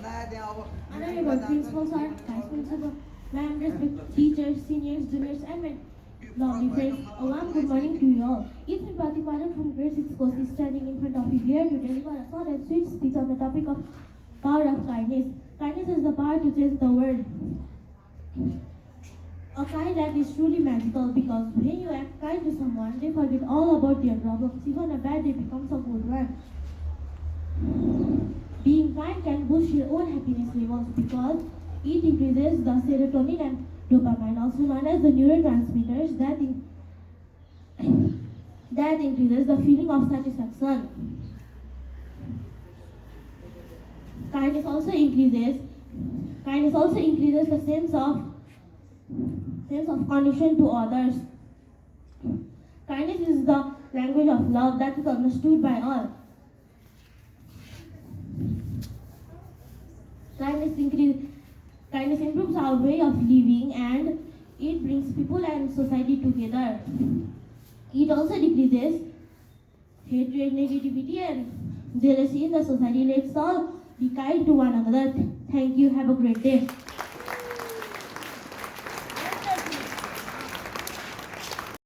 Honorable Principal Sir, Vice Principal, Ma'am, respected teachers, seniors, juniors, and my lovely friends, a warm good morning to you all. It's me, Pratik Pathak from grade 6 course is standing in front of you here to deliver a short and sweet speech on the topic of power of kindness. Kindness is the power to change the world. A kind act is truly magical because when you act kind to someone, they forget all about their problems. Even a bad day becomes a good one. Being kind can boost your own happiness levels because it increases the serotonin and dopamine, also known as the neurotransmitters that increases the feeling of satisfaction. Kindness also increases the sense of connection to others. Kindness is the language of love that is understood by all. Kindness improves our way of living and it brings people and society together. It also decreases hatred, negativity, and jealousy in the society. Let's all be kind to one another. Thank you. Have a great day.